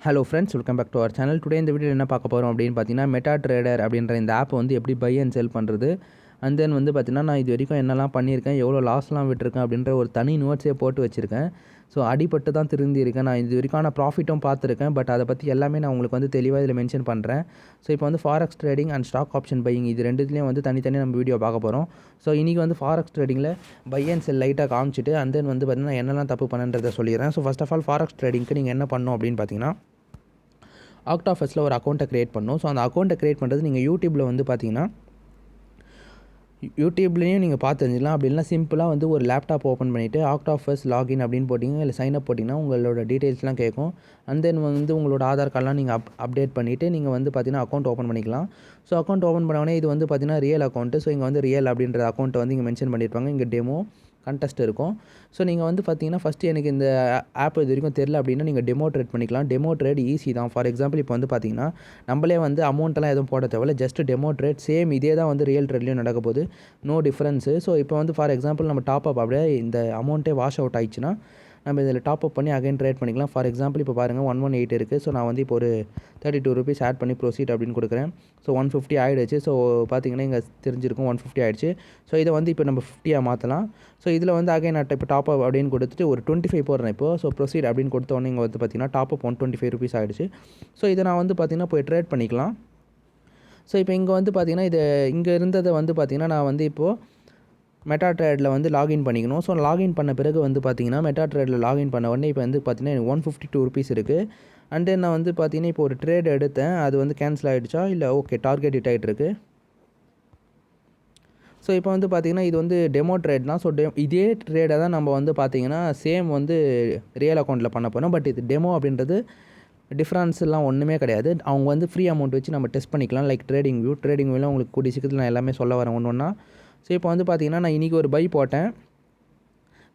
Hello friends, welcome back to our channel. Today in the video என்ன பார்க்க போறோம் அப்படினு பார்த்தீங்கன்னா metatrader அப்படிங்கற இந்த ஆப் வந்து எப்படி buy and sell பண்றது and then வந்து பார்த்தீங்கன்னா நான் இது வரைக்கும் என்னலாம் பண்ணியிருக்கேன் எவ்வளவு லாஸ்லாம் விட்டுருக்கேன் அப்படிங்கற ஒரு தனி நோட்ஸே போட்டு வச்சிருக்கேன். சோ அடிபட்டு தான் திருந்தி இருக்கேன். நான் இது வரைக்கும் ப்ராஃபிட்டும் பார்த்திருக்கேன். பட் அத பத்தி எல்லாமே நான் உங்களுக்கு வந்து தெளிவா இதல மென்ஷன் பண்றேன். சோ இப்போ வந்து forex trading and stock option buying இது ரெண்டுத்துலயும் வந்து தனித்தனியா நம்ம வீடியோ பார்க்க போறோம். சோ இன்னைக்கு வந்து forex tradingல buy and sell லைட்டா காமிச்சிட்டு and then வந்து பார்த்தீங்கன்னா என்னலாம் தப்பு பண்ணன்றதை சொல்லிறேன். So first of all forex tradingக்கு நீங்க என்ன பண்ணனும் அப்படினு பார்த்தீங்கன்னா Octafx ஒரு அக்கவுண்ட்டை கிரியேட் பண்ணனும். சோ அந்த அக்கவுண்ட்டை கிரியேட் பண்றது நீங்க YouTubeல வந்து பாத்தீங்கன்னா YouTubeலயும் நீங்க பார்த்து தெரிஞ்சிக்கலாம். அப்படி இல்லனா சிம்பிளா வந்து ஒரு லேப்டாப் ஓபன் பண்ணிட்டு Octafx லாகின் அப்படினு போடிங்க இல்ல சைன் அப் போடிங்கன்னா உங்களோட டீடைல்ஸ்லாம் கேக்கும். and then வந்து உங்களோட ஆதார் கார்டலாம் நீங்க அப்டேட் பண்ணிட்டு நீங்க வந்து பாத்தீங்கன்னா அக்கவுண்ட் ஓபன் பண்ணிக்கலாம். சோ அக்கவுண்ட் ஓபன் பண்ண உடனே இது வந்து பாத்தீங்கன்னா ரியல் அக்கவுண்ட். சோ இங்க வந்து ரியல் அப்படிங்கற அக்கவுண்ட் வந்து இங்க மென்ஷன் பண்ணிருப்பாங்க. இங்க டெமோ contest இருக்கும். சோ நீங்க வந்து பாத்தீங்கன்னா ஃபர்ஸ்ட் எனக்கு இந்த ஆப் இது வரைக்கும் தெரியல அப்படினா நீங்க டெமோ ட்ரேட் பண்ணிக்கலாம். டெமோ ட்ரேட் ஈஸி தான். ஃபார் எக்ஸாம்பிள் இப்போ வந்து பாத்தீங்கன்னா நம்மளே வந்து அமௌண்ட் எல்லாம் எதுவும் போட தேவையில்ல. ஜஸ்ட் டெமோ ட்ரேட் சேம் இதே தான் வந்து ரியல் ட்ரேட்லயும் நடக்க போகுது. No difference. சோ இப்போ வந்து ஃபார் எக்ஸாம்பிள் நம்ம டாப் அப் அப்படியே இந்த அமௌண்ட்டே வாஷ் அவுட் ஆயிடுச்சுனா நம்ம இதல டாப் அப் பண்ணி அகைன் ட்ரேட் பண்ணிக்கலாம். ஃபார் எக்ஸாம்பிள் இப்போ பாருங்க 118 இருக்கு. சோ நான் வந்து இப்போ ஒரு 32 ரூபீஸ் ஆட் பண்ணி ப்ரோசீட் அப்படினு கொடுக்கிறேன். சோ 150 ஆயிடுச்சு. சோ பாத்தீங்கன்னா இங்க தெரிஞ்சிருக்கும் 150 ஆயிடுச்சு. சோ இத வந்து இப்போ நம்ம 50 ஆ மாத்தலாம். சோ இதுல வந்து அகைன் இப்போ டாப் அப் அப்படினு கொடுத்துட்டு ஒரு 25 போடுறேன் இப்போ. சோ ப்ரோசீட் அப்படினு கொடுத்த உடனே இங்க வந்து பாத்தீங்கன்னா டாப் அப் 125 ரூபீஸ் ஆயிடுச்சு. சோ இத நான் வந்து பாத்தீங்கன்னா போய் ட்ரேட் பண்ணிக்கலாம். சோ இப்போ இங்க வந்து பாத்தீங்கன்னா இது இங்க இருந்தத வந்து பாத்தீங்கன்னா நான் வந்து இப்போ metatraderல வந்து லாகின் பண்ணிக்கணும். சோ லாகின் பண்ண பிறகு வந்து பாத்தீங்கன்னா metatraderல லாகின் பண்ண உடனே இப்போ வந்து பாத்தீங்கன்னா 152 ரூபீஸ் இருக்கு. and then நான் வந்து பாத்தீங்கன்னா இப்போ ஒரு ட்ரேட் எடுத்தேன். அது வந்து கேன்சல் ஆயிடுச்சா இல்ல ஓகே டார்கெட் ஹிட் ஆயிட்டு இருக்கு. சோ இப்போ வந்து பாத்தீங்கன்னா இது வந்து டெமோ ட்ரேட் தான். சோ இதே ட்ரேட தான் நம்ம வந்து பாத்தீங்கன்னா சேம் வந்து ரியல் அக்கவுண்ட்ல பண்ண போறோம். பட் இது டெமோ அப்படின்றது டிஃபரன்ஸ் எல்லாம் ஒண்ணுமே கிடையாது. அவங்க வந்து ஃப்ரீ அமௌண்ட் வச்சு நம்ம டெஸ்ட் பண்ணிக்கலாம். லைக் ட்ரேடிங் வியூல உங்களுக்கு கூடிய சீக்கிரத்துல நான் எல்லாமே சொல்ல வரேன் ஒவ்வொண்ணா. சோ இப்போ வந்து பாத்தீங்கன்னா நான் இன்னைக்கு ஒரு பை போட்டேன்.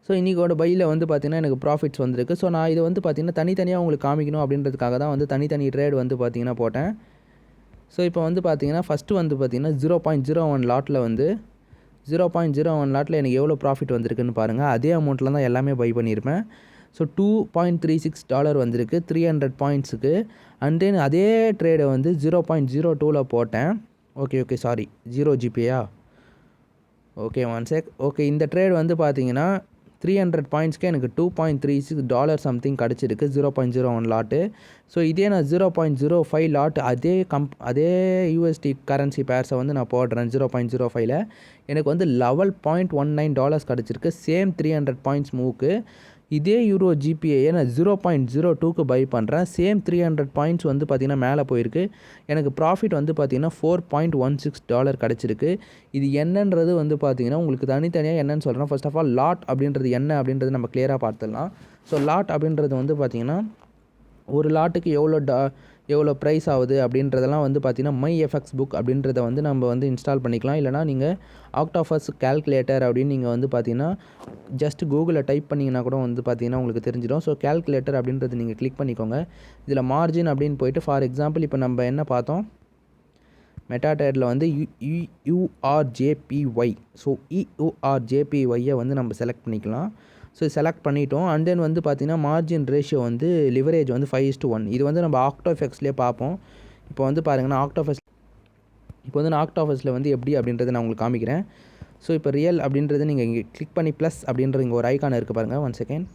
சோ இன்னைக்கோட பைல வந்து பாத்தீங்கன்னா எனக்கு ப்ராஃபிட்ஸ் வந்திருக்கு. சோ நான் இது வந்து பாத்தீங்கன்னா தனித்தனியா உங்களுக்கு காமிக்கணும் அப்படின்றதுக்காக தான் வந்து தனித்தனி ட்ரேட் வந்து பாத்தீங்கன்னா போட்டேன். சோ இப்போ வந்து பாத்தீங்கன்னா ஃபர்ஸ்ட் வந்து பாத்தீங்கன்னா 0.01 லாட்ல வந்து 0.01 லாட்ல எனக்கு எவ்வளவு ப்ராஃபிட் வந்திருக்குன்னு பாருங்க. அதே அமௌண்ட்ல தான் எல்லாமே பை பண்ணிருப்பேன். சோ $2.36 வந்திருக்கு 300 பாயிண்ட்ஸ்க்கு. and then அதே ட்ரேட வந்து 0.02ல போட்டேன். Okay sorry 0 GPA. Okay one check. Okay இந்த ட்ரேட் வந்து பாத்தீங்கன்னா 300 பாயிண்ட்ஸ்க்கு எனக்கு $2.36 சம்திங் கிடைச்சிருக்கு 0.01 லாட். சோ இதே நான் 0.05 லாட் அதே USD கரன்சி பேர்ஸை வந்து நான் போடுறேன் 0.05ல எனக்கு வந்து $11.19 கிடைச்சிருக்கு சேம் 300 பாயிண்ட்ஸ் மூவ்க்கு. இதே யூரோ GPA நான் 0.02க்கு பை பண்றேன். சேம் 300 பாயிண்ட்ஸ் வந்து பாத்தீங்கன்னா மேலே போயிருக்கு. எனக்கு ப்ராஃபிட் வந்து பாத்தீங்கன்னா $4.16 கிடைச்சிருக்கு. இது என்னன்றது வந்து பாத்தீங்கன்னா உங்களுக்கு தனித்தனியா என்னன்னு சொல்றேன். ஃபர்ஸ்ட் ஆஃப் ஆல் லாட் அப்படின்றது என்ன அப்படின்றது நம்ம கிளியரா பார்த்துடலாம். சோ லாட் அப்படின்றது வந்து பாத்தீங்கன்னா ஒரு லாட்டுக்கு எவ்வளோ பிரைஸ் ஆகுது அப்படின்றதெல்லாம் வந்து பாத்தீங்கன்னா myfx book அப்படின்றத வந்து நம்ம வந்து இன்ஸ்டால் பண்ணிக்கலாம். இல்லனா நீங்க Octafx கால்குலேட்டர் அப்படினு நீங்க வந்து பாத்தீங்கன்னா ஜஸ்ட் கூகுள்ல டைப் பண்ணீங்கனா கூட வந்து பாத்தீங்கன்னா உங்களுக்கு தெரிஞ்சிடும். சோ கால்குலேட்டர் அப்படின்றது நீங்க கிளிக் பண்ணிக்கோங்க. இதுல மார்ஜின் அப்படினு போய்ட்டு ஃபார் எக்ஸாம்பிள் இப்போ நம்ம என்ன பார்த்தோம் metatraderல வந்து EURJPY. சோ EURJPY வந்து நம்ம செலக்ட் பண்ணிக்கலாம். சோ செலக்ட் பண்ணிட்டோம். and then வந்து பாத்தீங்கன்னா மார்ஜின் ரேஷியோ வந்து லிவரேஜ் வந்து 5:1. இது வந்து நம்ம Octafxலயே பாப்போம். இப்போ வந்து பாருங்க நான் Octafxல வந்து எப்படி அப்படின்றத நான் உங்களுக்கு காமிக்கிறேன். சோ இப்போ ரியல் அப்படின்றத நீங்க இங்க கிளிக் பண்ணி பிளஸ் அப்படின்ற இங்க ஒரு ஐகான் இருக்கு பாருங்க. 1 செகண்ட்.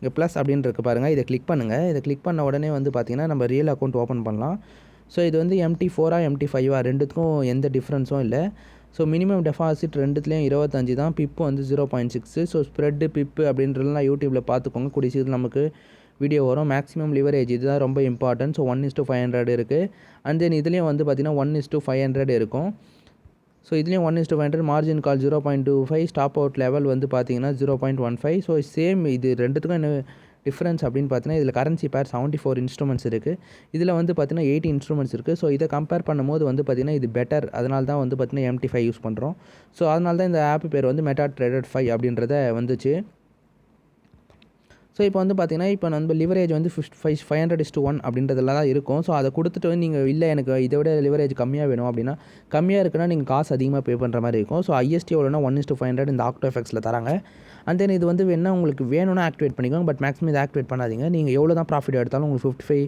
இங்க பிளஸ் அப்படினு இருக்கு பாருங்க. இத கிளிக் பண்ணுங்க. இத கிளிக் பண்ண உடனே வந்து பாத்தீங்கன்னா நம்ம ரியல் அக்கவுண்ட் ஓபன் பண்ணலாம். சோ இது வந்து MT4 MT5 ரெண்டுத்துக்கும் எந்த டிஃபரன்ஸும் இல்ல. சோ மினிமம் டெபாசிட் ரெண்டுத்துலயும் 25 தான். பிப் வந்து 0.6. சோ ஸ்ப்ரெட் பிப் அப்படின்றதெல்லாம் YouTubeல பாத்துக்கோங்க. கூடிய சீக்கிரம் நமக்கு வீடியோ வரும். மேக்ஸிமம் லிவரேஜ் இதுதான் ரொம்ப இம்பார்ட்டன்ட். சோ 1:500 இருக்கு. and then இதுலயும் வந்து பாத்தீங்கன்னா 1:500 இருக்கும். சோ இதுலயும் 1:500 மார்ஜின் கால் 0.25 ஸ்டாப் அவுட் லெவல் வந்து பாத்தீங்கன்னா 0.15. சோ சேம் இது ரெண்டுத்துக்கும் என்ன டிஃபரன்ஸ் அப்படினு பார்த்தீங்கன்னா இதுல கரன்சி பேர் 74 இன்ஸ்ட்ருமெண்ட்ஸ் இருக்கு. இதுல வந்து பார்த்தீங்கன்னா 80 இன்ஸ்ட்ருமெண்ட்ஸ் இருக்கு. சோ இத கம்பேர் பண்ணும்போது வந்து பார்த்தீங்கன்னா இது பெட்டர். அதனால தான் வந்து பார்த்தீங்கன்னா MT5 யூஸ் பண்றோம். சோ அதனால தான் இந்த ஆப் பேர் வந்து metatrader5 அப்படின்றத வந்துச்சு. சோ இப்போ வந்து பாத்தீங்கன்னா இப்போ நம்ம லிவரேஜ் வந்து 500:1 அப்படின்றதுல தான் இருக்கும். சோ அத கொடுத்துட்டு நீங்க இல்ல எனக்கு இதை விட லிவரேஜ் கம்மியா வேணும் அப்படினா கம்மியா இருக்குனா நீங்க காசு அதிகமா பே பண்ற மாதிரி இருக்கும். சோ IST எவ்வளவுனா 1:500 இந்த Octafxல தராங்க. and then இது வந்து வேணா உங்களுக்கு வேணும்னா ஆக்டிவேட் பண்ணிக்கோங்க. பட் மேக்ஸிமம் இத ஆக்டிவேட் பண்ணாதீங்க. நீங்க எவ்வளவு தான் ப்ராஃபிட் எடுத்தாலும் உங்களுக்கு 55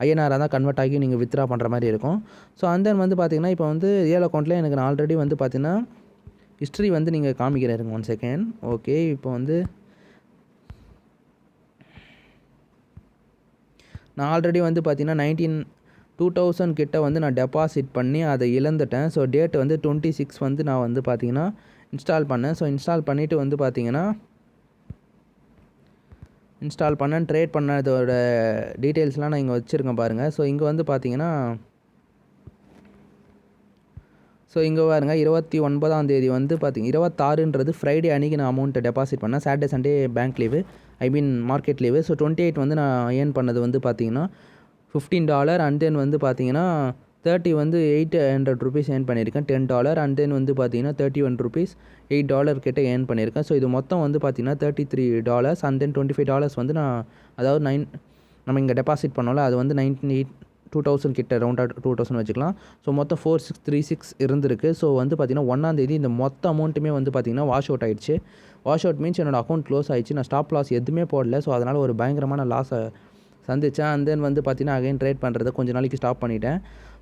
ஐஎன்ஆராக தான் கன்வெர்ட் ஆகி நீங்கள் வித்ட்ரா பண்ணுற மாதிரி இருக்கும். ஸோ அண்ட் தென் வந்து பார்த்தீங்கன்னா இப்போ வந்து ரியல் அக்கௌண்ட்டில் எனக்கு நான் ஆல்ரெடி வந்து பார்த்தீங்கன்னா ஹிஸ்ட்ரி வந்து நீங்கள் காமிக்கிறேன். 1 செகண்ட். ஓகே, இப்போ வந்து நான் ஆல்ரெடி வந்து பார்த்தீங்கன்னா 2000 கிட்ட வந்து நான் டெபாசிட் பண்ணி அதை இழந்துட்டேன். ஸோ டேட் வந்து 26 வந்து நான் வந்து பார்த்தீங்கன்னா இன்ஸ்டால் பண்ணேன். ஸோ இன்ஸ்டால் பண்ணிவிட்டு வந்து பார்த்தீங்கன்னா ட்ரேட் பண்ணதோட டீட்டெயில்ஸ்லாம் நான் இங்கே வச்சுருக்கேன் பாருங்கள். ஸோ இங்கே வந்து பார்த்தீங்கன்னா இங்கே பாருங்க 29ஆம் தேதி வந்து பார்த்தீங்கன்னா 26ன்றது ஃப்ரைடே அன்றைக்கி நான் அமௌண்ட்டை டெபாசிட் பண்ணேன். Saturday Sunday bank leave, market leave. So 28 வந்து நான் ஏர்ன் பண்ணது வந்து பார்த்தீங்கன்னா $15. அண்ட் தென் வந்து பார்த்தீங்கன்னா 30 வந்து $800 ஏர்ன் பண்ணியிருக்கேன். $10. அண்ட் தென் வந்து பார்த்தீங்கன்னா $31 $8 கிட்ட ஏர்ன் பண்ணியிருக்கேன். ஸோ இது மொத்தம் வந்து பார்த்தீங்கன்னா $33. அண்ட் தென் $25 வந்து நான் அதாவது நம்ம இங்கே டெபாசிட் பண்ணோம்ல அது வந்து 2000 கிட்ட ரவுண்டாக 2000 வச்சுக்கலாம். ஸோ மொத்தம் 4636 இருந்திருக்கு. ஸோ வந்து பார்த்தீங்கன்னா 1ஆம் தேதி இந்த மொத்த அமௌண்ட்டுமே வந்து பார்த்தீங்கன்னா வாஷ் அவுட் ஆகிடுச்சு. வாஷ் அவுட் மீன்ஸ் என்னோடய அக்கௌண்ட் க்ளோஸ் ஆகிடுச்சு. நான் ஸ்டாப் லாஸ் எதுவுமே போடல. ஸோ அதனால் ஒரு பயங்கரமான லாஸை சந்தித்தேன். அண்ட் தென் வந்து பார்த்தீங்கன்னா அகைன் ட்ரேட் பண்ணுறதை கொஞ்சம் நாளைக்கு ஸ்டாப் பண்ணிட்டேன்.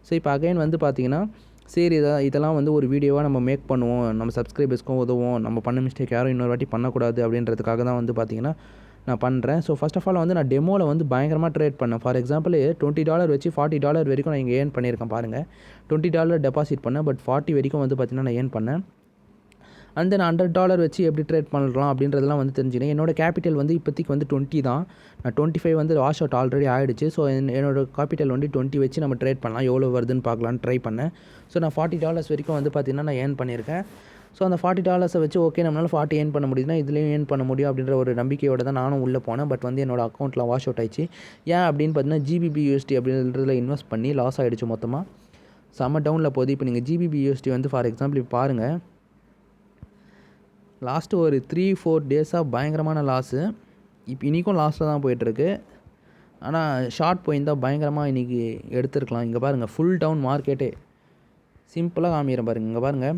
ஸோ இப்போ அகைன் வந்து பார்த்தீங்கன்னா சரி இதெல்லாம் வந்து ஒரு வீடியோவாக நம்ம மேக் பண்ணுவோம், நம்ம சப்ஸ்கிரைபர்ஸ்க்கும் உதவும், நம்ம பண்ண மிஸ்டேக் யாரும் இன்னொரு வாட்டி பண்ணக்கூடாது அப்படின்றதுக்காக தான் வந்து பார்த்தீங்கன்னா நான் பண்ணுறேன். ஸோ ஃபஸ்ட் ஆஃப் ஆல் வந்து நான் டெமோவில் வந்து பயங்கரமாக ட்ரேட் பண்ணேன். ஃபார் எக்ஸாம்பிள் $20 வச்சு $40 வரைக்கும் நான் இங்கே ஏர்ன் பண்ணியிருக்கேன் பாருங்கள். $20 டெபாசிட் பண்ணேன், பட் 40 வரைக்கும் வந்து பார்த்தீங்கன்னா நான் ஏர்ன் பண்ணேன். அண்ட் தென் $100 வச்சு எப்படி ட்ரேட் பண்ணலாம் அப்படின்றதெல்லாம் வந்து தெரிஞ்சுனேன். என்னோட கேபிட்டல் வந்து இப்போதைக்கு வந்து 20 தான். நான் 25 வந்து வாஷ் அவுட் ஆல்ரெடி ஆகிடுச்சு. ஸோ என்னோட கேபிட்டல் வந்து 20 வச்சு நம்ம ட்ரேட் பண்ணலாம், எவ்வளோ வருதுன்னு பார்க்கலான்னு ட்ரை பண்ணேன். ஸோ நான் $40 வரைக்கும் வந்து பார்த்தீங்கன்னா நான் ஏர்ன் பண்ணியிருக்கேன். ஸோ அந்த $40 வச்சு ஓகே நம்மளால் 40 ஏர்ன் பண்ண முடியுதுன்னா இதுலேயும் ஏர்ன் பண்ண முடியும் அப்படின்ற ஒரு நம்பிக்கையோடு தான் நானும் உள்ளே போனேன். பட் வந்து என்னோடய அக்கௌண்ட்டில் வாஷ் அவுட் ஆயிடுச்சு. ஏன் அப்படின்னு பார்த்தீங்கன்னா GBP/USD அப்படின்றதுல இன்வெஸ்ட் பண்ணி லாஸ் ஆகிடுச்சு மொத்தமாக. செம்ம டவுனில் போகுது. இப்போ நீங்கள் GBP/USD வந்து ஃபார் எக்ஸாம்பிள் இப்போ பாருங்கள், லாஸ்ட்டு ஒரு 3-4 டேஸாக பயங்கரமான லாஸு. இப்போ இன்றைக்கும் லாஸில் தான் போயிட்டுருக்கு. ஆனால் ஷார்ட் போயிருந்தால் பயங்கரமாக இன்றைக்கி எடுத்துருக்கலாம். இங்கே பாருங்கள் ஃபுல் டவுன் மார்க்கெட்டே சிம்பிளாக காமிக்கிறேன் பாருங்கள். இங்கே பாருங்கள்,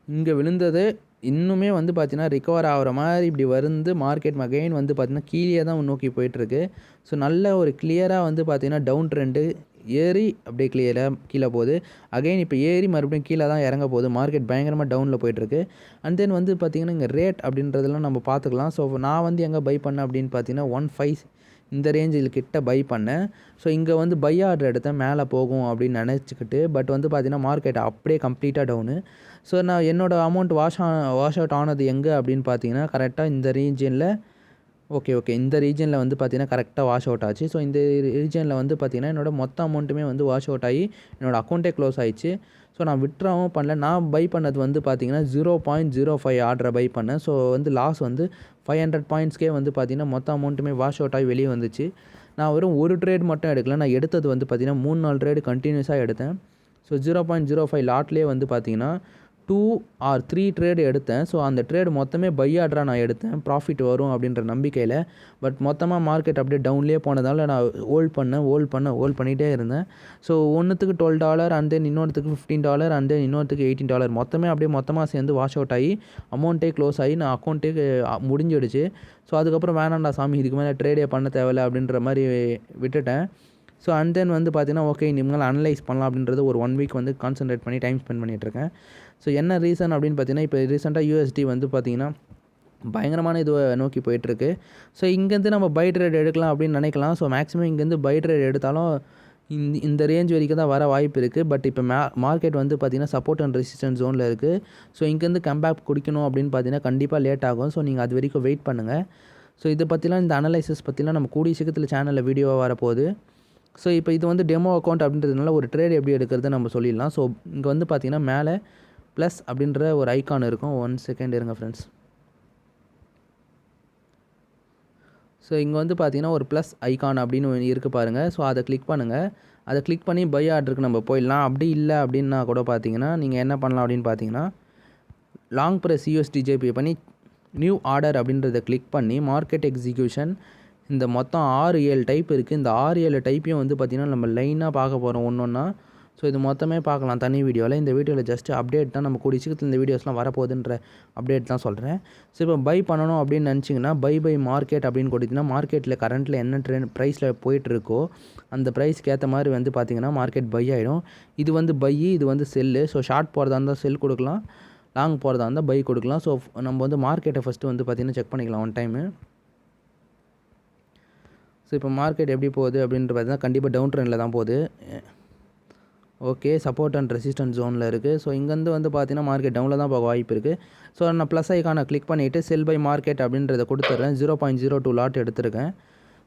இங்கே விழுந்தது இன்னுமே வந்து பார்த்தீங்கன்னா ரிகவர் ஆகிற மாதிரி இப்படி வந்து மார்க்கெட் அகைன் வந்து பார்த்திங்கன்னா கீழே தான் நோக்கி போயிட்டுருக்கு. ஸோ நல்ல ஒரு கிளியராக வந்து பார்த்திங்கன்னா டவுன் ட்ரெண்டு ஏறி அப்படியே கீழே போகுது. அகைன் இப்போ ஏறி மறுபடியும் கீழே தான் இறங்க போகுது. மார்க்கெட் பயங்கரமாக டவுனில் போயிட்டுருக்கு. அண்ட் தென் வந்து பார்த்திங்கன்னா இங்கே ரேட் அப்படின்றதெல்லாம் நம்ம பார்த்துக்கலாம். ஸோ நான் வந்து எங்கே பை பண்ணேன் அப்படின்னு பார்த்தீங்கன்னா 15 இந்த ரேஞ்சில் கிட்ட பை பண்ணேன். ஸோ இங்கே வந்து பை ஆர்டர் எடுத்தேன் மேலே போகும் அப்படின்னு நினச்சிக்கிட்டு. பட் வந்து பார்த்திங்கன்னா மார்க்கெட் அப்படியே கம்ப்ளீட்டாக டவுனு. ஸோ நான் என்னோடய அமௌண்ட் வாஷ் அவுட் ஆனது எங்கே அப்படின்னு பார்த்தீங்கன்னா கரெக்டாக இந்த ரீஜனில் ஓகே இந்த ரீஜனில் வந்து பார்த்தீங்கன்னா கரெக்டாக வாஷ் அவுட் ஆச்சு. ஸோ இந்த ரீஜனில் வந்து பார்த்தீங்கன்னா என்னோடய மொத்த அமௌண்ட்டுமே வந்து வாஷ் அவுட் ஆகி என்னோடய அக்கௌண்ட்டே க்ளோஸ் ஆகிடுச்சு. ஸோ நான் விட்ராவும் பண்ணல. நான் பை பண்ணது வந்து பார்த்தீங்கன்னா 0.05 ஆர்டரை பை பண்ணேன். ஸோ வந்து லாஸ் வந்து 500 பாயிண்ட்ஸ்க்கே வந்து பார்த்தீங்கன்னா மொத்த அமௌண்ட்டுமே வாஷ் அவுட் ஆகி வெளியே வந்துச்சு. நான் வெறும் ஒரு ட்ரேட் மட்டும் எடுக்கல, நான் எடுத்தது வந்து பார்த்தீங்கன்னா 3-4 ட்ரேடு கண்டினியூஸாக எடுத்தேன். ஸோ 0.05 லாட்லேயே வந்து பார்த்தீங்கன்னா 2 or 3 ட்ரேடு எடுத்தேன். ஸோ அந்த ட்ரேடு மொத்தமே பை ஆர்டராக நான் எடுத்தேன், ப்ராஃபிட் வரும் அப்படின்ற நம்பிக்கையில். பட் மொத்தமாக மார்க்கெட் அப்படியே டவுன்லேயே போனதால் நான் ஹோல்ட் பண்ணிகிட்டே இருந்தேன். ஸோ ஒன்றுத்துக்கு $12 அண்ட் தென் இன்னொருத்துக்கு $15 அண்ட் தென் இன்னொருத்துக்கு $18 மொத்தமே அப்படியே மொத்தமாக சேர்ந்து வாஷ் அவுட் ஆகி அமௌண்ட்டே க்ளோஸ் ஆகி நான் அக்கௌண்ட்டே முடிஞ்சிடுச்சு. ஸோ அதுக்கப்புறம் வேணாண்டா சாமி இதுக்கு மேலே ட்ரேடே பண்ண தேவையில்லை அப்படின்ற மாதிரி விட்டுட்டேன். ஸோ அண்ட் தென் வந்து பார்த்தீங்கன்னா ஓகே இனிமேல் அனலைஸ் பண்ணலாம் அப்படின்றது ஒரு 1 வீக் வந்து கான்சன்ட்ரேட் பண்ணி டைம் ஸ்பெண்ட் பண்ணிகிட்ருக்கேன். ஸோ என்ன ரீசன் அப்படின்னு பார்த்தீங்கன்னா இப்போ ரீசெண்டாக USD வந்து பார்த்திங்கன்னா பயங்கரமான இதுவை நோக்கி போயிட்டுருக்கு. ஸோ இங்கேருந்து நம்ம பை ட்ரேட் எடுக்கலாம் அப்படின்னு நினைக்கலாம். ஸோ மேக்ஸிமம் இங்கேருந்து பை ட்ரேட் எடுத்தாலும் இந்த ரேஞ்ச் வரைக்கும் தான் வர வாய்ப்பு இருக்குது. பட் இப்போ மார்க்கெட் வந்து பார்த்திங்கன்னா சப்போர்ட் அண்ட் ரெசிஸ்டன்ஸ் ஜோனில் இருக்குது. ஸோ இங்கேருந்து கம்பேக் குடிக்கணும் அப்படின்னு பார்த்தீங்கன்னா கண்டிப்பாக லேட் ஆகும். ஸோ நீங்கள் அது வரைக்கும் வெயிட் பண்ணுங்கள். ஸோ இதை பற்றிலாம் இந்த அனலைசிஸ் பற்றிலாம் நம்ம கூடிய சீக்கிரத்தில் சேனலில் வீடியோவாக வரப்போகுது. ஸோ இப்போ இது வந்து டெமோ அக்கௌண்ட் அப்படின்றதுனால ஒரு ட்ரேட் எப்படி எடுக்கிறத நம்ம சொல்லிடலாம். ஸோ இங்கே வந்து பார்த்திங்கன்னா மேலே ப்ளஸ் அப்படின்ற ஒரு ஐக்கான் இருக்கும். 1 செகண்ட் இருங்க ஃப்ரெண்ட்ஸ். ஸோ இங்கே வந்து பார்த்திங்கன்னா ஒரு ப்ளஸ் ஐக்கான் அப்படின்னு இருக்குது பாருங்கள். ஸோ அதை கிளிக் பண்ணுங்கள். அதை கிளிக் பண்ணி பை ஆர்டருக்கு நம்ம போயிடலாம். அப்படி இல்லை அப்படின்னா கூட பார்த்தீங்கன்னா நீங்கள் என்ன பண்ணலாம் அப்படின்னு பார்த்தீங்கன்னா லாங் ப்ரெஸ் USDJP பண்ணி நியூ ஆர்டர் அப்படின்றத கிளிக் பண்ணி மார்க்கெட் எக்ஸிக்யூஷன் இந்த மொத்தம் 6-7 டைப் இருக்குது. இந்த 6-7 டைப்பையும் வந்து பார்த்திங்கன்னா நம்ம லைனாக பார்க்க போகிறோம் ஒன்று ஒன்றா. ஸோ இது மொத்தமே பார்க்கலாம் தனி வீடியோவில். இந்த வீடியோவில் ஜஸ்ட் அப்டேட் தான், நம்ம கூடிய சீக்கிரத்தில் இந்த வீடியோஸ்லாம் வரப்போகுதுன்ற அப்டேட் தான் சொல்கிறேன். ஸோ இப்போ பை பண்ணணும் அப்படின்னு நினச்சிங்கன்னா பை மார்க்கெட் அப்படின்னு கொடுத்தீங்கன்னா மார்க்கெட்டில் கரண்ட்டில் என்ன ப்ரைஸில் போயிட்டுருக்கோ அந்த ப்ரைஸ்க்கு ஏற்ற மாதிரி வந்து பார்த்திங்கன்னா மார்க்கெட் பை ஆகிடும். இது வந்து பை, இது வந்து செல்லு. ஸோ ஷார்ட் போகிறதா இருந்தால் செல் கொடுக்கலாம், லாங் போகிறதா இருந்தால் பை கொடுக்கலாம். ஸோ நம்ம வந்து மார்க்கெட்டை ஃபஸ்ட்டு வந்து பார்த்திங்கன்னா செக் பண்ணிக்கலாம் ஒன் டைமு. ஸோ இப்போ மார்க்கெட் எப்படி போகுது அப்படின்ட்டு பார்த்தீங்கன்னா கண்டிப்பாக டவுன் ட்ரெண்டில் தான் போகுது. ஓகே, சப்போர்ட் அண்ட் ரெசிஸ்டன்ஸ் ஜோனில் இருக்குது. ஸோ இங்கேருந்து வந்து பார்த்தீங்கன்னா மார்க்கெட் டவுனில் தான் போக வாய்ப்பு இருக்குது. ஸோ நான் ப்ளஸ் ஐக்கானை கிளிக் பண்ணிவிட்டு செல் பை மார்க்கெட் அப்படின்றத கொடுத்துட்றேன். 0.02 லாட் எடுத்திருக்கேன்.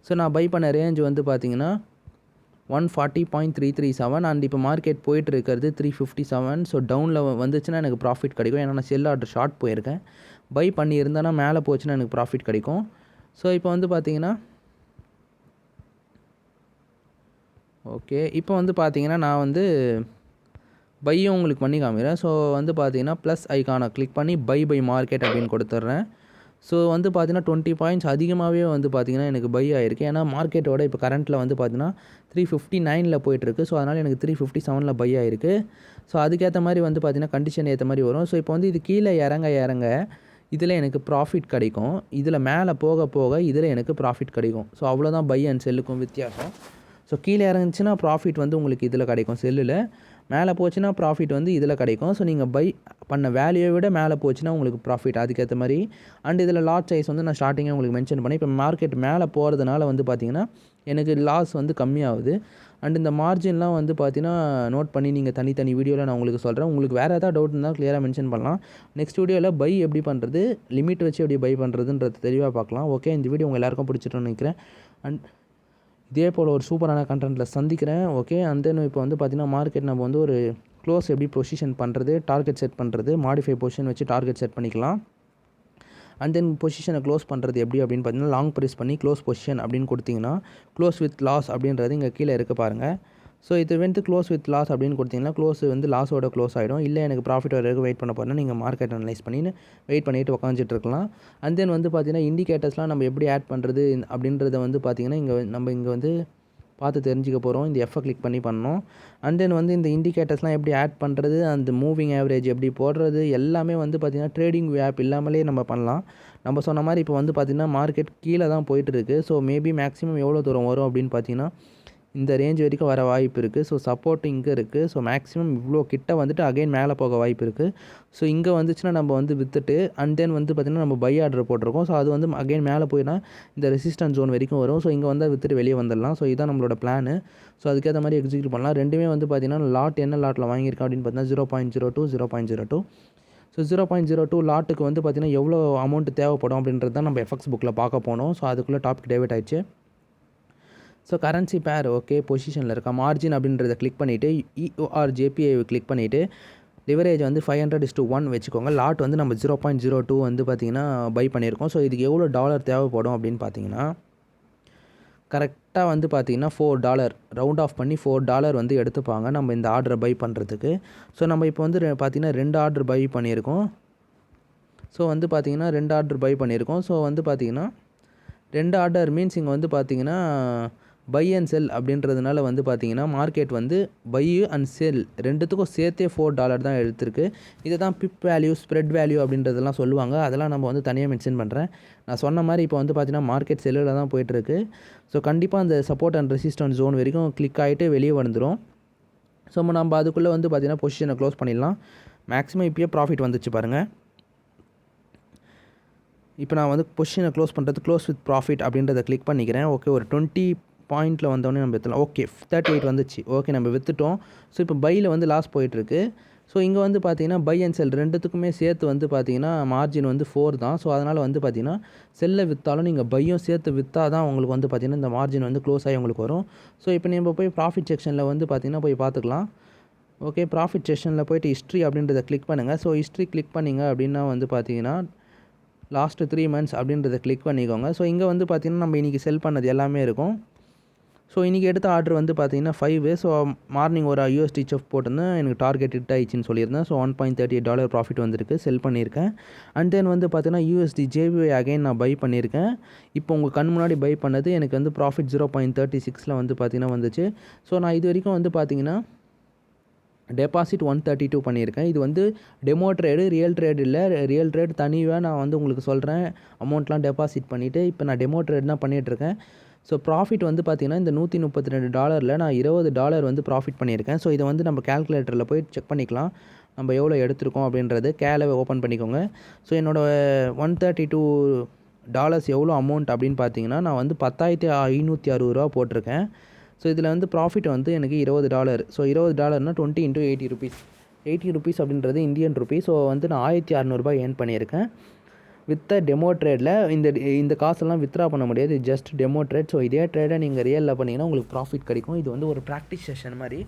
ஸோ நான் பை பண்ண ரேஞ்ச் வந்து பார்த்தீங்கன்னா 140.337 அண்ட் இப்போ மார்க்கெட் போயிட்டு இருக்கிறது 357. ஸோ டவுனில் வந்துச்சுன்னா எனக்கு ப்ராஃபிட் கிடைக்கும். ஏன்னா நான் செல் ஆர்டர் ஷார்ட் போயிருக்கேன். பை பண்ணியிருந்தேன்னா மேலே போச்சுன்னா எனக்கு ப்ராஃபிட் கிடைக்கும். ஸோ இப்போ வந்து பார்த்தீங்கன்னா ஓகே, இப்போ வந்து பார்த்தீங்கன்னா நான் வந்து பையும் உங்களுக்கு பண்ணி காமிக்கிறேன். ஸோ வந்து பார்த்தீங்கன்னா ப்ளஸ் ஐக்கானை கிளிக் பண்ணி பை மார்க்கெட் அப்படின்னு கொடுத்துட்றேன். ஸோ வந்து பார்த்தீங்கன்னா 20 பாயிண்ட்ஸ் அதிகமாகவே வந்து பார்த்தீங்கன்னா எனக்கு பை ஆகிருக்கு. ஏன்னா மார்க்கெட்டோட இப்போ கரண்ட்டில் வந்து பார்த்தீங்கன்னா 359 போயிட்டுருக்கு. ஸோ அதனால் எனக்கு 357 பை ஆகிருக்கு. ஸோ அதுக்கேற்ற மாதிரி வந்து பார்த்தீங்கன்னா கண்டிஷன் ஏற்ற மாதிரி வரும். ஸோ இப்போ வந்து இது கீழே இறங்க இதில் எனக்கு ப்ராஃபிட் கிடைக்கும். இதில் மேலே போக இதில் எனக்கு ப்ராஃபிட் கிடைக்கும். ஸோ அவ்வளோதான் பை அண்ட் செல்லுக்கும் வித்தியாசம். ஸோ கீழே இறங்குச்சுன்னா ப்ராஃபிட் வந்து உங்களுக்கு இதில் கிடைக்கும் செல்லில், மேலே போச்சுன்னா ப்ராஃபிட் வந்து இதில் கிடைக்கும். ஸோ நீங்கள் பை பண்ண வேல்யூவை விட மேலே போச்சுன்னா உங்களுக்கு ப்ராஃபிட் அதுக்கேற்ற மாதிரி. அண்ட் இதில் லாட் சைஸ் வந்து நான் ஸ்டார்டிங்கே உங்களுக்கு மென்ஷன் பண்ணேன். இப்போ மார்க்கெட் மேலே போகிறதுனால வந்து பார்த்திங்கன்னா எனக்கு லாஸ் வந்து கம்மியாகுது. அண்ட் இந்த மார்ஜின்லாம் வந்து பார்த்தீங்கன்னா நோட் பண்ணி நீங்கள் தனித்தனி வீடியோவில் நான் உங்களுக்கு சொல்கிறேன். உங்களுக்கு வேறு ஏதாவது டவுட் இருந்தால் கிளியராக மென்ஷன் பண்ணலாம். நெக்ஸ்ட் வீடியோவில் பை எப்படி பண்ணுறது, லிமிட் வச்சு எப்படி பை பண்ணுறதுன்றது தெளிவாக பார்க்கலாம். ஓகே, இந்த வீடியோ உங்கள் எல்லாருக்கும் பிடிச்சிட்டுன்னு நினைக்கிறேன். அண்ட் இதே போல் ஒரு சூப்பரான கண்டென்ட்டில் சந்திக்கிறேன். ஓகே, அண்ட் தென் இப்போ வந்து பார்த்திங்கன்னா மார்க்கெட் நம்ம வந்து ஒரு க்ளோஸ் எப்படி பொசிஷன் பண்ணுறது, டார்கெட் செட் பண்ணுறது, மாடிஃபை பொசிஷன் வச்சு டார்கெட் செட் பண்ணிக்கலாம். அண்ட் தென் பொசிஷனை க்ளோஸ் பண்ணுறது எப்படி அப்படின்னு பார்த்தீங்கன்னா லாங் ப்ரெஸ் பண்ணி க்ளோஸ் பொசிஷன் அப்படின்னு கொடுத்திங்கன்னா க்ளோஸ் வித் லாஸ் அப்படின்றது இங்கே கீழே இருக்க பாருங்கள். ஸோ இது வந்து க்ளோஸ் வித் லாஸ் அப்படின்னு கொடுத்திங்கன்னா க்ளோஸ் வந்து லாஸோட க்ளோஸ் ஆகிடும். இல்லை எனக்கு ப்ராஃபிட் வரைக்கும் வெயிட் பண்ண போகிறேன்னா நீங்கள் மார்க்கெட் அனலைஸ் பண்ணின்னு வெயிட் பண்ணிவிட்டு உட்காந்துட்டு இருக்கலாம். அண்ட் தென் வந்து பார்த்திங்கன்னா இண்டிகேட்டர்ஸ்லாம் நம்ம எப்படி ஆட் பண்ணுறது அப்படின்றத வந்து பார்த்திங்கன்னா இங்கே வந்து பார்த்து தெரிஞ்சுக்க போகிறோம். இந்த எஃப்ஐ கிளிக் பண்ணி பண்ணோம். அண்ட் தென் வந்து இந்த இண்டிகேட்டர்ஸ்லாம் எப்படி ஆட் பண்ணுறது, அந்த மூவிங் ஆவரேஜ் எப்படி போடுறது எல்லாமே வந்து பார்த்திங்கன்னா ட்ரேடிங் ஆப் இல்லாமலே நம்ம பண்ணலாம். நம்ம சொன்ன மாதிரி இப்போ வந்து பார்த்திங்கன்னா மார்க்கெட் கீழே தான் போயிட்டுருக்கு. ஸோ மேபி மேக்ஸிமம் எவ்வளோ தூரம் வரும் அப்படின்னு பார்த்தீங்கன்னா இந்த ரேஞ்ச் வரைக்கும் வர வாய்ப்பு இருக்குது. ஸோ சப்போர்ட் இங்கே இருக்குது. ஸோ மேக்ஸிமம் இவ்வளோ கிட்ட வந்துட்டு அகைன் மேலே போக வாய்ப்பு இருக்குது. ஸோ இங்கே வந்துச்சுன்னா நம்ம வந்து விற்றுட்டு அண்ட் தென் வந்து பார்த்திங்கன்னா நம்ம பை ஆர்டர் போட்டிருக்கோம். ஸோ அது வந்து அகைன் மேலே போயினா இந்த ரெசிஸ்டன்ஸ் ஜோன் வரைக்கும் வரும். ஸோ இங்கே வந்து விற்றுட்டு வெளியே வந்துடலாம். ஸோ இதுதான் நம்மளோட பிளான். ஸோ அதுக்கேற்ற மாதிரி எக்ஸிக்யூட் பண்ணலாம். ரெண்டுமே வந்து பார்த்திங்கன்னா லாட் என்ன லாட்டில் வாங்கியிருக்கேன் அப்படின்னு பார்த்தீங்கன்னா 0.02 ஸோ 0.02 லாட்டுக்கு வந்து பார்த்திங்கன்னா எவ்வளோ அமௌண்ட் தேவைப்படும் அப்படின்றது தான் நம்ம எஃப்எக்ஸ் புக்கில் பார்க்க போனோம். ஸோ அதுக்குள்ளே டாபிக் டைவர்ட் ஆயிடுச்சு. ஸோ கரன்சி பேர் ஓகே பொசிஷனில் இருக்கா, மார்ஜின் அப்படின்றத கிளிக் பண்ணிவிட்டு EORJPI கிளிக் பண்ணிவிட்டு லிவரேஜ் வந்து 500:1 வச்சுக்கோங்க. லாட் வந்து நம்ம 0.02 வந்து பார்த்திங்கன்னா பை பண்ணியிருக்கோம். ஸோ இதுக்கு எவ்வளோ டாலர் தேவைப்படும் அப்படின்னு பார்த்தீங்கன்னா கரெக்டாக வந்து பார்த்திங்கன்னா $4 ரவுண்ட் ஆஃப் பண்ணி $4 வந்து எடுத்துப்பாங்க நம்ம இந்த ஆர்டரை பை பண்ணுறதுக்கு. ஸோ நம்ம இப்போ வந்து பார்த்திங்கன்னா 2 ஆர்டர் பை பண்ணியிருக்கோம். ஸோ வந்து பார்த்திங்கன்னா 2 ஆர்டர் பை பண்ணியிருக்கோம். ஸோ வந்து பார்த்திங்கன்னா 2 ஆர்டர் மீன்ஸ் இங்கே வந்து பார்த்திங்கன்னா பை அண்ட் செல் அப்படின்றதுனால வந்து பார்த்திங்கன்னா மார்க்கெட் வந்து பை அண்ட் செல் ரெண்டுத்துக்கும் சேர்த்தே $4 தான் எடுத்திருக்கு. இதை தான் பிப் வேல்யூ, ஸ்ப்ரெட் வேல்யூ அப்படின்றதெல்லாம் சொல்லுவாங்க. அதெல்லாம் நம்ம வந்து தனியாக மென்ஷன் பண்ணுறேன். நான் சொன்ன மாதிரி இப்போ வந்து பார்த்திங்கன்னா மார்க்கெட் செல்லில் தான் போயிட்டுருக்கு. ஸோ கண்டிப்பாக அந்த சப்போர்ட் அண்ட் ரெசிஸ்டன்ஸ் ஜோன் வரைக்கும் கிளிக் ஆகிட்டு வெளியே வந்துடும். ஸோ நம்ம அதுக்குள்ளே வந்து பார்த்திங்கன்னா பொசிஷனை க்ளோஸ் பண்ணிடலாம். மேக்ஸிமம் இப்போயே ப்ராஃபிட் வந்துச்சு பாருங்கள். இப்போ நான் வந்து பொசிஷனை க்ளோஸ் பண்ணுறது க்ளோஸ் வித் ப்ராஃபிட் அப்படின்றத கிளிக் பண்ணிக்கிறேன். ஓகே, ஒரு 20 பாயிண்ட்டில் வந்தோடனே நம்ம விற்றுலாம். ஓகே 38 வந்துச்சு. ஓகே நம்ம விற்றுட்டோம். ஸோ இப்போ பையில் வந்து லாஸ் போயிட்டுருக்கு. ஸோ இங்கே வந்து பார்த்திங்கன்னா பை அண்ட் செல் ரெண்டுத்துக்குமே சேர்த்து வந்து பார்த்திங்கன்னா மார்ஜின் வந்து 4 தான். ஸோ அதனால் வந்து பார்த்திங்கன்னா செல்லை விற்றாலும் நீங்கள் பையும் சேர்த்து விற்றா தான் உங்களுக்கு வந்து பார்த்திங்கன்னா இந்த மார்ஜின் வந்து க்ளோஸ் ஆகி உங்களுக்கு வரும். ஸோ இப்போ நம்ம போய் ப்ராஃபிட் செக்ஷனில் வந்து பார்த்திங்கன்னா போய் பார்த்துக்கலாம். ஓகே, ப்ராஃபிட் செக்ஷனில் போய்ட்டு ஹிஸ்ட்ரி அப்படின்றத கிளிக் பண்ணுங்கள். ஸோ ஹிஸ்ட்ரி கிளிக் பண்ணிங்க அப்படின்னா வந்து பார்த்திங்கன்னா லாஸ்ட்டு 3 months அப்படின்றத கிளிக் பண்ணிக்கோங்க. ஸோ இங்கே வந்து பார்த்திங்கன்னா நம்ம இன்றைக்கி செல் பண்ணது எல்லாமே இருக்கும். ஸோ இன்றைக்கி எடுத்த ஆர்டர் வந்து பார்த்திங்கன்னா 5. ஸோ மார்னிங் ஒரு USD செஃப் போட்டிருந்தேன், எனக்கு டார்கெட் ஹிட் ஆயிடுச்சுன்னு சொல்லியிருந்தேன். ஸோ $1.38 ப்ராஃபிட் வந்திருக்கு, செல் பண்ணியிருக்கேன். அண்ட் தென் வந்து பார்த்திங்கன்னா USD/JPY அகைன் நான் பை பண்ணியிருக்கேன். இப்போ உங்கள் கண் முன்னாடி பை பண்ணது எனக்கு வந்து ப்ராஃபிட் 0.36 வந்து பார்த்திங்கன்னா வந்துச்சு. ஸோ நான் இது வரைக்கும் வந்து பார்த்திங்கன்னா டெபாசிட் 132 பண்ணியிருக்கேன். இது வந்து டெமோ ட்ரேடு, ரியல் ட்ரேடு இல்லை. ரியல் ட்ரேட் தனியாக நான் வந்து உங்களுக்கு சொல்கிறேன். அமௌண்ட்லாம் டெபாசிட் பண்ணிவிட்டு இப்போ நான் டெமோ ட்ரேட் தான் பண்ணிகிட்ருக்கேன். ஸோ ப்ராஃபிட் வந்து பார்த்திங்கன்னா இந்த $132 நான் $20 வந்து ப்ராஃபிட் பண்ணியிருக்கேன். ஸோ இதை வந்து நம்ம கால்குலேட்டரில் போய் செக் பண்ணிக்கலாம். நம்ம எவ்வளோ எடுத்திருக்கோம் அப்படின்றது கேலை ஓப்பன் பண்ணிக்கோங்க. ஸோ என்னோடய $132 எவ்வளோ அமௌண்ட் அப்படின்னு பார்த்தீங்கன்னா நான் வந்து $10,560 போட்டிருக்கேன். ஸோ இதில் வந்து ப்ராஃபிட் வந்து எனக்கு $20. ஸோ $20னா 20 × 80 ருபீஸ். 80 ருபீஸ் அப்படின்றது இந்தியன் ருபீஸ். ஸோ வந்து நான் $1,600 ஏர்ன் பண்ணியிருக்கேன் வித் டெமோ ட்ரேடில். இந்த காசெல்லாம் வித்ரா பண்ண முடியாது, ஜஸ்ட் டெமோ ட்ரேட். ஸோ இதே ட்ரேடை நீங்கள் ரியலில் பண்ணிங்கன்னா உங்களுக்கு ப்ராஃபிட் கிடைக்கும். இது வந்து ஒரு ப்ராக்டிஸ் செஷன் மாதிரி.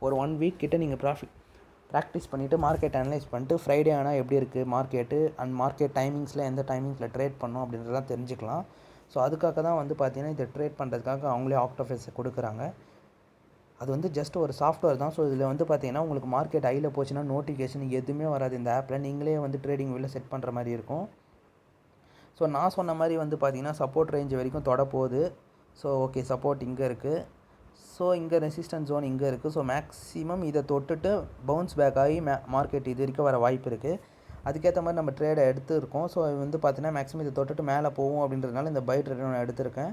ஒரு 1 வீக் கிட்ட நீங்கள் ப்ராக்டிஸ் பண்ணிவிட்டு மார்க்கெட் அனலைஸ் பண்ணிட்டு ஃப்ரைடே ஆனால் எப்படி இருக்குது மார்க்கெட்டு அண்ட் மார்க்கெட் டைமிங்ஸில் எந்த டைமிங்ஸில் ட்ரேட் பண்ணணும் அப்படின்றதெல்லாம் தெரிஞ்சுக்கலாம். ஸோ அதுக்காக தான் வந்து பார்த்தீங்கன்னா இதை ட்ரேட் பண்ணுறதுக்காக அவங்களே ஆக்டாஃபெக்ஸ் கொடுக்குறாங்க. அது வந்து ஜஸ்ட் ஒரு சாஃப்ட்வேர் தான். ஸோ இதில் வந்து பார்த்தீங்கன்னா உங்களுக்கு மார்க்கெட் ஹையில் போச்சுன்னா நோட்டிஃபிகேஷன் எதுவுமே வராது. இந்த ஆப்பில் நீங்களே வந்து ட்ரேடிங் வியூவில் செட் பண்ணுற மாதிரி இருக்கும். ஸோ நான் சொன்ன மாதிரி வந்து பார்த்தீங்கன்னா சப்போர்ட் ரேஞ்ச் வரைக்கும் தொட போகுது. ஸோ ஓகே, சப்போர்ட் இங்கே இருக்குது. ஸோ இங்கே ரெசிஸ்டன்ஸ் ஜோன் இங்கே இருக்குது. ஸோ மேக்ஸிமம் இதை தொட்டுட்டு பவுன்ஸ் பேக் ஆகி மார்க்கெட் இது வரைக்கும் வர வாய்ப்பு இருக்குது. அதுக்கேற்ற மாதிரி நம்ம ட்ரேடை எடுத்துருக்கோம். ஸோ வந்து பார்த்தீங்கன்னா மேக்ஸிமம் இதை தொட்டுட்டு மேலே போகும் அப்படின்றதுனால இந்த பை ட்ரேடை நான் எடுத்திருக்கேன்.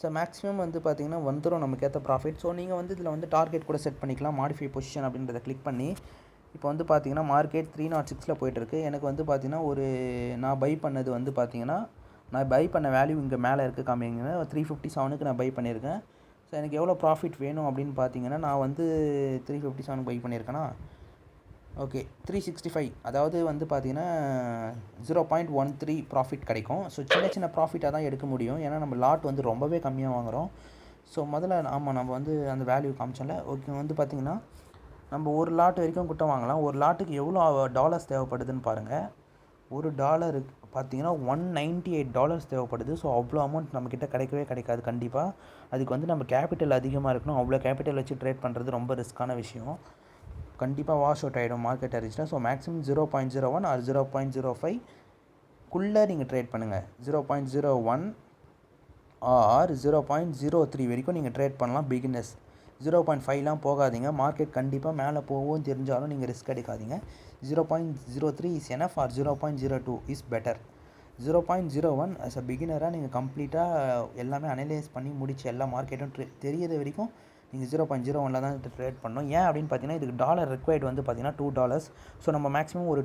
ஸோ மேக்ஸிமம் வந்து பார்த்தீங்கன்னா வந்துடும் நமக்கு ஏற்ற ப்ராஃபிட். ஸோ நீங்கள் வந்து இதில் வந்து டார்கெட் கூட செட் பண்ணிக்கலாம். மாடிஃபை பொசிஷன் அப்படின்றத கிளிக் பண்ணி இப்போ வந்து பார்த்தீங்கன்னா மார்க்கெட் 306 போய்ட்டுருக்கு. எனக்கு வந்து பார்த்தீங்கன்னா நான் பை பண்ணது வந்து பார்த்தீங்கன்னா நான் பை பண்ண வேல்யூ இங்கே மேலே இருக்குது காமிங்க 357க்கு நான் பை பண்ணியிருக்கேன். ஸோ எனக்கு எவ்வளோ ப்ராஃபிட் வேணும் அப்படின்னு பார்த்தீங்கன்னா நான் வந்து 357 பை பண்ணியிருக்கேன்னா ஓகே 365, அதாவது வந்து பார்த்தீங்கன்னா 0.13 ப்ராஃபிட் கிடைக்கும். ஸோ சின்ன சின்ன ப்ராஃபிட்டாக தான் எடுக்க முடியும், ஏன்னா நம்ம லாட் வந்து ரொம்பவே கம்மியாக வாங்குகிறோம். ஸோ முதல்ல நம்ம வந்து அந்த வேல்யூ காமிச்சோம்ல. ஓகே, வந்து பார்த்திங்கன்னா நம்ம ஒரு லாட் வரைக்கும் கிட்ட வாங்கலாம். ஒரு லாட்டுக்கு எவ்வளோ டாலர்ஸ் தேவைப்படுதுன்னு பாருங்கள். ஒரு டாலருக்கு பார்த்தீங்கன்னா $198 தேவைப்படுது. ஸோ அவ்வளோ அமௌண்ட் நம்மக்கிட்ட கிடைக்கவே கிடைக்காது கண்டிப்பாக. அதுக்கு வந்து நம்ம கேபிட்டல் அதிகமாக இருக்கணும். அவ்வளோ கேபிட்டல் வச்சு ட்ரேட் பண்ணுறது ரொம்ப ரிஸ்க்கான விஷயம். கண்டிப்பாக வாஷ் அவுட் ஆகிடும் மார்க்கெட் அறிஞ்சிட்டா. ஸோ மேக்ஸிமம் 0.01 ஆர் 0.05 நீங்கள் ட்ரேட் பண்ணுங்கள். 0.01 ஆர் 0.03 வரைக்கும் நீங்கள் ட்ரேட் பண்ணலாம் பிகினர்ஸ். 0.5லாம் போகாதீங்க. மார்க்கெட் கண்டிப்பாக மேலே போகும் தெரிஞ்சாலும் நீங்கள் ரிஸ்க் எடுக்காதீங்க. 0.03 is enough or 0.02 is better. 0.01 as a பிகினராக நீங்கள் கம்ப்ளீட்டாக எல்லாமே அனலைஸ் பண்ணி முடிச்சு எல்லா மார்க்கெட்டும் தெரியாத வரைக்கும் நீங்கள் 0.01 தான் ட்ரேட் பண்ணணும். ஏன் அப்படின்னு பார்த்தீங்கன்னா இதுக்கு டாலர் ரிக்வயர்ட் வந்து பார்த்தீங்கன்னா $2. ஸோ நம்ம மேக்ஸிமம் ஒரு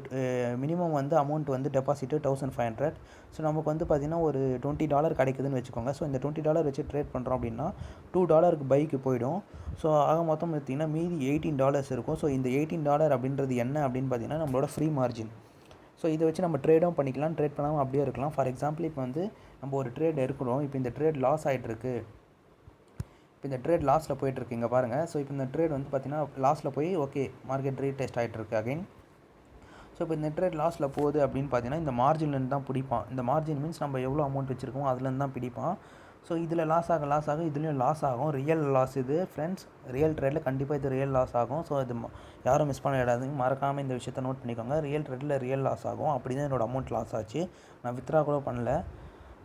மினிமம் வந்து அமௌண்ட் வந்து டெபாசிட்டு 1500. ஸோ நமக்கு வந்து பார்த்தீங்கன்னா ஒரு $20 கிடைக்குதுன்னு வச்சுக்கோங்க. ஸோ இந்த $20 வச்சு ட்ரேட் பண்ணுறோம் அப்படின்னா $2க்கு பைக்கு போயிடும். ஸோ ஆக மொத்தம் பார்த்தீங்கன்னா மீதி $18 இருக்கும். ஸோ இந்த $18 அப்படின்றது என்ன அப்படின்னு பார்த்தீங்கன்னா நம்மளோட ஃப்ரீ மார்ஜின். ஸோ இதை வச்சு நம்ம ட்ரேடும் பண்ணிக்கலாம், ட்ரேட் பண்ணாமல் அப்படியே இருக்கலாம். ஃபார் எக்ஸாம்பிள் இப்போ வந்து நம்ம ஒரு ட்ரேட் எடுக்கிறோம். இப்போ இந்த ட்ரேட் லாஸ் ஆகிட்டுருக்கு. இப்போ இந்த ட்ரேட் லாஸில் போயிட்டுருக்கு இங்கே பாருங்கள். ஸோ இப்போ இந்த ட்ரேட் வந்து பார்த்தீங்கன்னா லாஸில் போய் ஓகே மார்க்கெட் ரீடெஸ்ட் ஆகிட்டுருக்கு அகைன். ஸோ இப்போ இந்த ட்ரேட் லாஸில் போகுது அப்படின்னு பார்த்தீங்கன்னா இந்த மார்ஜின்லேருந்து தான் பிடிப்பான். இந்த மார்ஜின் மீன்ஸ் நம்ம எவ்வளோ அமௌண்ட் வச்சுருக்கோம் அதுலேருந்து தான் பிடிப்பான். ஸோ இதில் லாஸ் ஆக இதுலேயும் லாஸ் ஆகும். ரியல் லாஸ் இது ஃப்ரெண்ட்ஸ். ரியல் ட்ரேடில் கண்டிப்பாக இது ரியல் லாஸ் ஆகும். ஸோ இது யாரும் மிஸ் பண்ணிடாதீங்க, மறக்காமல் இந்த விஷயத்தை நோட் பண்ணிக்கோங்க. ரியல் ட்ரேடில் ரியல் லாஸ் ஆகும். அப்படி தான் என்னோடய அமௌண்ட் லாஸ் ஆச்சு. நான் வித்ரா கூட பண்ணல.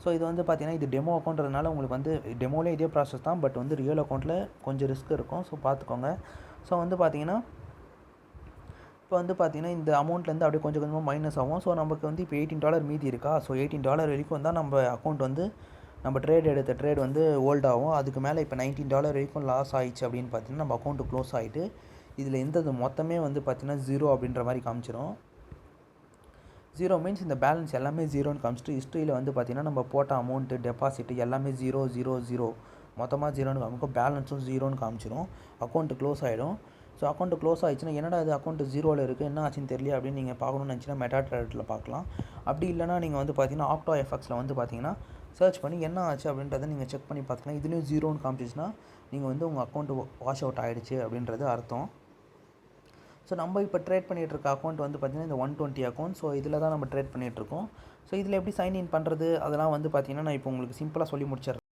ஸோ இது வந்து பார்த்தீங்கன்னா இது டெமோ அக்கௌண்ட்றதுனால உங்களுக்கு வந்து டெமோலே இதே ப்ராசஸ் தான், பட் வந்து ரியல் அக்கௌண்ட்டில் கொஞ்சம் ரிஸ்க் இருக்கும். ஸோ பார்த்துக்கோங்க. ஸோ வந்து பார்த்தீங்கன்னா இப்போ வந்து பார்த்தீங்கன்னா இந்த அமௌண்ட்லேருந்து அப்படியே கொஞ்சம் கொஞ்சமாக மைனஸ் ஆகும். ஸோ நமக்கு வந்து இப்போ $18 மீதி இருக்கா. ஸோ $18 வரைக்கும் தான் நம்ம அக்கௌண்ட் வந்து நம்ம எடுத்த ட்ரேட் வந்து ஹோல்ட் ஆகும். அதுக்கு மேலே இப்போ $19 வரைக்கும் லாஸ் ஆயிடுச்சு அப்படின்னு பார்த்தீங்கன்னா நம்ம அக்கௌண்ட்டு க்ளோஸ் ஆகிட்டு இதில் எந்த மொத்தமே வந்து பார்த்தீங்கன்னா 0 அப்படின்ற மாதிரி காமிச்சிடும். 0 மீன்ஸ் இந்த பேலன்ஸ் எல்லாமே 0ன்னு காமிச்சிட்டு ஹிஸ்ட்ரியில் வந்து பார்த்தீங்கன்னா நம்ம போட்ட அமௌண்ட்டு டெபாசிட்டு எல்லாமே 0 மொத்தமாக 0ன்னு காமிக்கும். பேலன்ஸும் 0ன்னு காமிச்சிடும். அக்கௌண்ட்டு க்ளோஸ் ஆகிடும். ஸோ அக்கௌண்ட்டு க்ளோஸ் ஆகிடுச்சுன்னா என்னடா இது அக்கௌண்ட்டு 0ல் இருக்குது, என்ன ஆச்சுன்னு தெரியல அப்படின்னு நீங்கள் பார்க்கணும்னு நினச்சின்னா மெட்டாட்ரேடில் பார்க்கலாம். அப்படி இல்லைனா நீங்கள் வந்து பார்த்தீங்கன்னா Octafxல வந்து பார்த்தீங்கன்னா சர்ச் பண்ணி என்ன ஆச்சு அப்படின்றத நீங்கள் செக் பண்ணி பார்த்துக்கலாம். இதுலேயும் 0ன்னு காமிச்சிச்சுன்னா நீங்கள் வந்து உங்கள் அக்கௌண்ட்டு வாஷ் அவுட் ஆகிடுச்சு அப்படின்றது அர்த்தம். ஸோ நம்ம இப்போ ட்ரேட் பண்ணிகிட்ருக்க அக்கௌண்ட் வந்து பார்த்திங்கன்னா இந்த 120 அக்கௌண்ட். ஸோ இதில் தான் நம்ம ட்ரேட் பண்ணிகிட்ருக்கோம். ஸோ இதில் எப்படி சைன்இன் பண்ணுறது அதெல்லாம் வந்து பார்த்திங்கன்னா நான் இப்போ உங்களுக்கு சிம்பிளாக சொல்லி முடிச்சிடுறேன்.